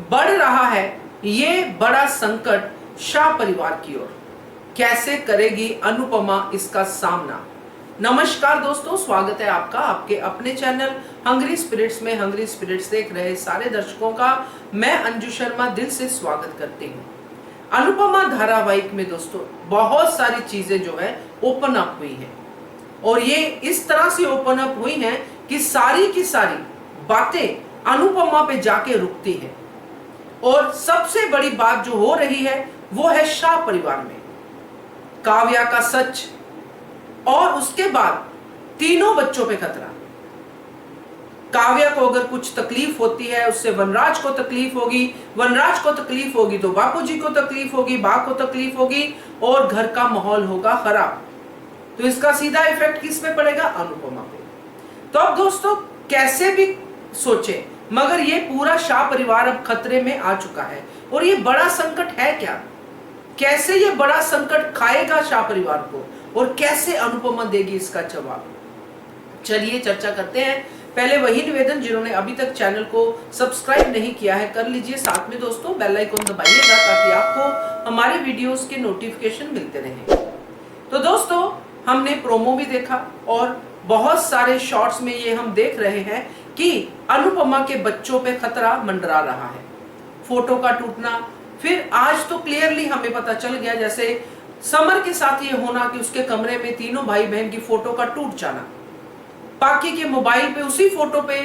बढ़ रहा है ये बड़ा संकट शाह परिवार की ओर। कैसे करेगी अनुपमा इसका सामना। नमस्कार दोस्तों, स्वागत है आपका आपके अपने चैनल हंग्री स्पिरिट्स में। हंग्री स्पिरिट्स देख रहे सारे दर्शकों का मैं अंजू शर्मा दिल से स्वागत करती हूँ। अनुपमा धारावाहिक में दोस्तों बहुत सारी चीजें जो है ओपन अप हुई है और ये इस तरह से ओपन अप हुई हैं कि सारी की सारी बातें अनुपमा पे जाके रुकती है। और सबसे बड़ी बात जो हो रही है वो है शाह परिवार में काव्या का सच, और उसके बाद तीनों बच्चों पे खतरा। काव्या को अगर कुछ तकलीफ होती है उससे वनराज को तकलीफ होगी, वनराज को तकलीफ होगी तो बापूजी को तकलीफ होगी, बा को तकलीफ होगी और घर का माहौल होगा खराब। तो इसका सीधा इफेक्ट किस पे पड़ेगा? अनुपमा पे। तो अब दोस्तों कैसे भी सोचे मगर ये पूरा शाह परिवार अब खतरे में आ चुका है। और ये बड़ा संकट है क्या? कैसे ये बड़ा संकट खाएगा शाह परिवार को और कैसे अनुपमा देगी इसका जवाब? चलिए चर्चा करते हैं। पहले वही निवेदन, जिन्होंने अभी तक चैनल को सब्सक्राइब नहीं किया है कर लीजिए, साथ में दोस्तों बेल आइकन दबाइएगा ताकि आपको हमारे वीडियोस के नोटिफिकेशन मिलते रहें। तो दोस्तों हमने प्रोमो भी देखा और बहुत सारे शॉर्ट्स में ये हम देख रहे हैं कि अनुपमा के बच्चों पे खतरा मंडरा रहा है। फोटो का टूटना, फिर आज तो क्लियरली हमें पता चल गया जैसे समर के साथ ये होना कि उसके कमरे में तीनों भाई बहन की फोटो का टूट जाना, पाकी के मोबाइल पे उसी फोटो पे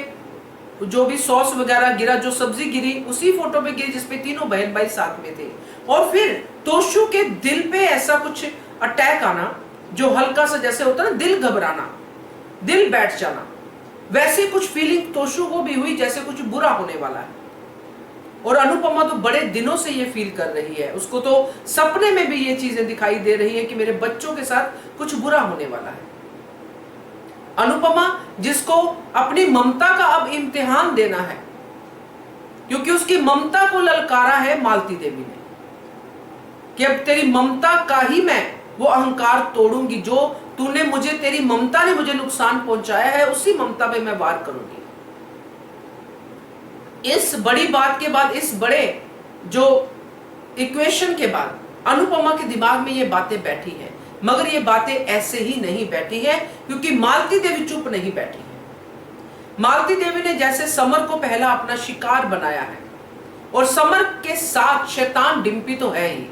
जो भी सॉस वगैरह गिरा, जो सब्जी गिरी उसी फोटो पे गिरी जिसपे तीनों बहन भाई साथ में थे, और फिर तोशु के दिल पे ऐसा कुछ अटैक आना जो हल्का सा जैसे होता है ना दिल घबराना, दिल बैठ जाना, वैसे कुछ फीलिंग तोशु को भी हुई जैसे कुछ बुरा होने वाला है। और अनुपमा तो बड़े दिनों से ये फील कर रही है, उसको तो सपने में भी ये चीजें दिखाई दे रही है कि मेरे बच्चों के साथ कुछ बुरा होने वाला है। अनुपमा जिसको अपनी ममता का अब इम्तिहान देना है, क्योंकि उसकी ममता को ललकारा है मालती देवी ने कि अब तेरी ममता का ही मैं वो अहंकार तोड़ूंगी, जो तूने मुझे, तेरी ममता ने मुझे नुकसान पहुंचाया है उसी ममता पे मैं वार करूंगी। इस बड़ी बात के बाद, इस बड़े जो इक्वेशन के बाद अनुपमा के दिमाग में ये बातें बैठी हैं, मगर ये बातें ऐसे ही नहीं बैठी है क्योंकि मालती देवी चुप नहीं बैठी है। मालती देवी ने जैसे समर को पहला अपना शिकार बनाया है और समर के साथ शैतान डिम्पी तो है ही।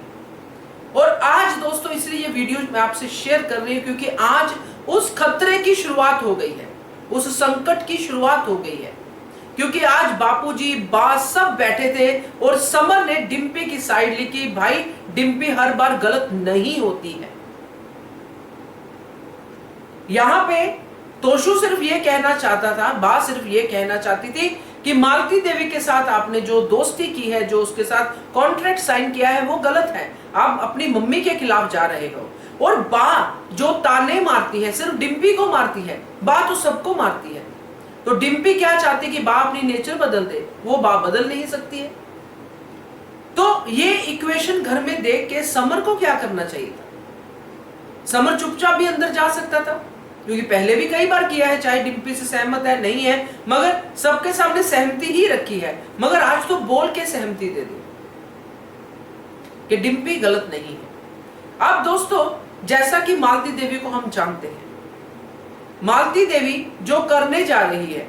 और आज दोस्तों इसलिए ये वीडियो मैं आपसे शेयर कर रही हूं क्योंकि आज उस खतरे की शुरुआत हो गई है, उस संकट की शुरुआत हो गई है। क्योंकि आज बापूजी बा सब बैठे थे और समर ने डिम्पी की साइड ली कि भाई डिम्पी हर बार गलत नहीं होती है। यहां पे तोशु सिर्फ ये कहना चाहता था, बा सिर्फ ये कहना चाहती थी कि मालती देवी के साथ आपने जो दोस्ती की है, जो उसके साथ कॉन्ट्रैक्ट साइन किया है वो गलत है, आप अपनी मम्मी के खिलाफ जा रहे हो। और बा जो ताने मारती है सिर्फ डिम्पी को मारती है, बा तो सबको मारती है। तो डिम्पी क्या चाहती कि बा अपनी नेचर बदल दे, वो बा बदल नहीं सकती है। तो ये इक्वेशन घर में देख के समर को क्या करना चाहिए था? समर चुपचाप भी अंदर जा सकता था, क्योंकि पहले भी कई बार किया है, चाहे डिम्पी से सहमत है नहीं है मगर सबके सामने सहमति ही रखी है, मगर आज तो बोल के सहमति दे दी कि डिम्पी गलत नहीं है। अब दोस्तों जैसा कि मालती देवी को हम जानते हैं, मालती देवी जो करने जा रही है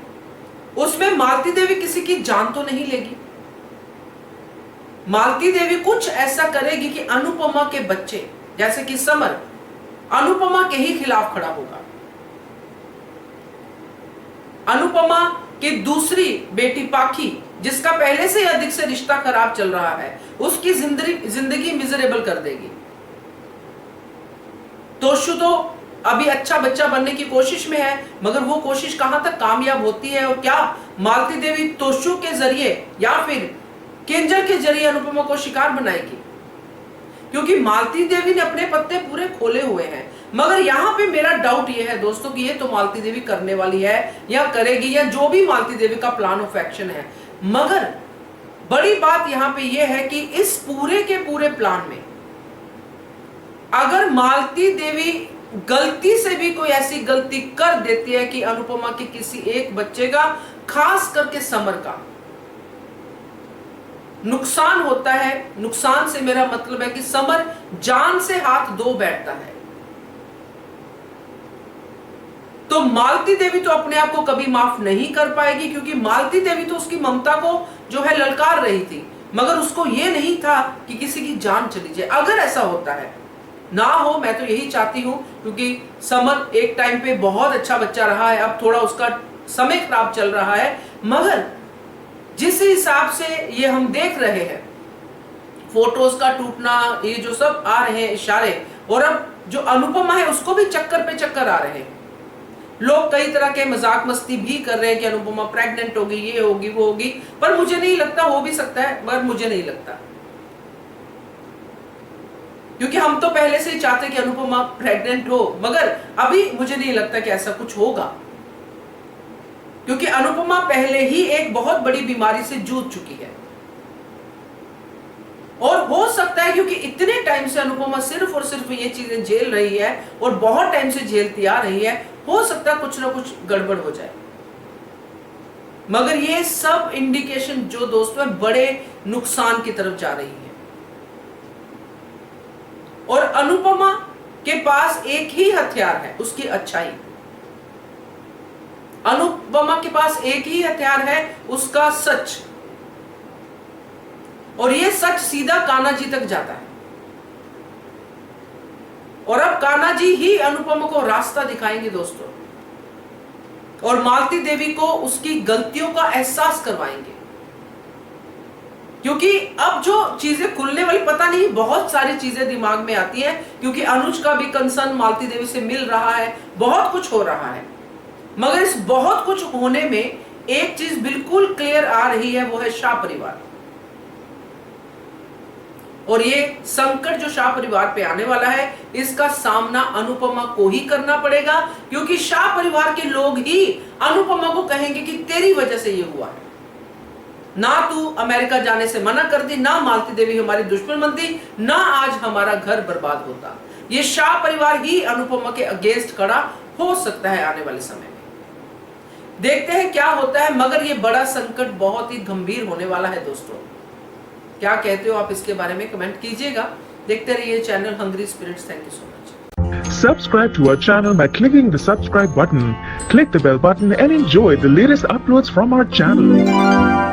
उसमें मालती देवी किसी की जान तो नहीं लेगी। मालती देवी कुछ ऐसा करेगी कि अनुपमा के बच्चे जैसे कि समर अनुपमा के ही खिलाफ खड़ा होगा। अनुपमा की दूसरी बेटी पाखी जिसका पहले से अधिक से रिश्ता खराब चल रहा है, उसकी जिंदगी मिजरेबल कर देगी। तोशु तो अभी अच्छा बच्चा बनने की कोशिश में है, मगर वो कोशिश कहां तक कामयाब होती है और क्या मालती देवी तोशु के जरिए या फिर केंजर के जरिए अनुपमा को शिकार बनाएगी? क्योंकि मालती देवी ने अपने पत्ते पूरे खोले हुए हैं। मगर यहां पे मेरा डाउट ये है दोस्तों कि ये तो मालती देवी करने वाली है या करेगी, या जो भी मालती देवी का प्लान ऑफ एक्शन है। मगर बड़ी बात यहां पे ये है कि इस पूरे के पूरे प्लान में अगर मालती देवी गलती से भी कोई ऐसी गलती कर देती है कि अनुपमा के किसी एक बच्चे का, खास करके समर का, नुकसान होता है। नुकसान से मेरा मतलब है कि समर जान से हाथ धो बैठता है। तो मालती देवी तो अपने आप को कभी माफ नहीं कर पाएगी, क्योंकि मालती देवी तो उसकी ममता को जो है ललकार रही थी, मगर उसको यह नहीं था कि किसी की जान चली जाए। अगर ऐसा होता है, ना हो, मैं तो यही चाहती हूं, क्योंकि समर एक टाइम पे बहुत अच्छा बच्चा रहा है, अब थोड़ा उसका समय खराब चल रहा है, मगर जिस हिसाब से ये हम देख रहे हैं, फोटोज का टूटना, ये जो सब आ रहे हैं इशारे, और अब जो अनुपमा है उसको भी चक्कर पे चक्कर आ रहे हैं। लोग कई तरह के मजाक मस्ती भी कर रहे हैं कि अनुपमा प्रेग्नेंट होगी, ये होगी, वो होगी, पर मुझे नहीं लगता, हो भी सकता है पर मुझे नहीं लगता, क्योंकि हम तो पहले से ही चाहते कि अनुपमा प्रेग्नेंट हो, मगर अभी मुझे नहीं लगता कि ऐसा कुछ होगा, क्योंकि अनुपमा पहले ही एक बहुत बड़ी बीमारी से जूझ चुकी है। और हो सकता है क्योंकि इतने टाइम से अनुपमा सिर्फ और सिर्फ ये चीजें झेल रही है और बहुत टाइम से झेलती आ रही है, हो सकता है कुछ ना कुछ गड़बड़ हो जाए। मगर ये सब इंडिकेशन जो दोस्तों बड़े नुकसान की तरफ जा रही है। और अनुपमा के पास एक ही हथियार है, उसकी अच्छाई। अनुपमा के पास एक ही हथियार है, उसका सच। और यह सच सीधा कान्हा जी तक जाता है, और अब कान्हा जी ही अनुपमा को रास्ता दिखाएंगे दोस्तों, और मालती देवी को उसकी गलतियों का एहसास करवाएंगे। क्योंकि अब जो चीजें खुलने वाली, पता नहीं, बहुत सारी चीजें दिमाग में आती हैं, क्योंकि अनुज का भी कंसर्न मालती देवी से मिल रहा है, बहुत कुछ हो रहा है, मगर इस बहुत कुछ होने में एक चीज बिल्कुल क्लियर आ रही है, वो है शाह परिवार। और ये संकट जो शाह परिवार पे आने वाला है, इसका सामना अनुपमा को ही करना पड़ेगा, क्योंकि शाह परिवार के लोग ही अनुपमा को कहेंगे कि तेरी वजह से ये हुआ है, ना तू अमेरिका जाने से मना कर दी, ना मालती देवी हमारी दुश्मन बनती, ना आज हमारा घर बर्बाद होता। ये शाह परिवार ही अनुपमा के अगेंस्ट खड़ा हो सकता है आने वाले समय में। देखते हैं क्या होता है, मगर ये बड़ा संकट बहुत ही गंभीर होने वाला है दोस्तों। क्या कहते हो आप इसके बारे में कमेंट कीजिएगा। देखते रहिए channel Hungry Spirits. Thank you so much. Subscribe to our channel by clicking the subscribe button. Click the bell button and enjoy the latest uploads from our channel.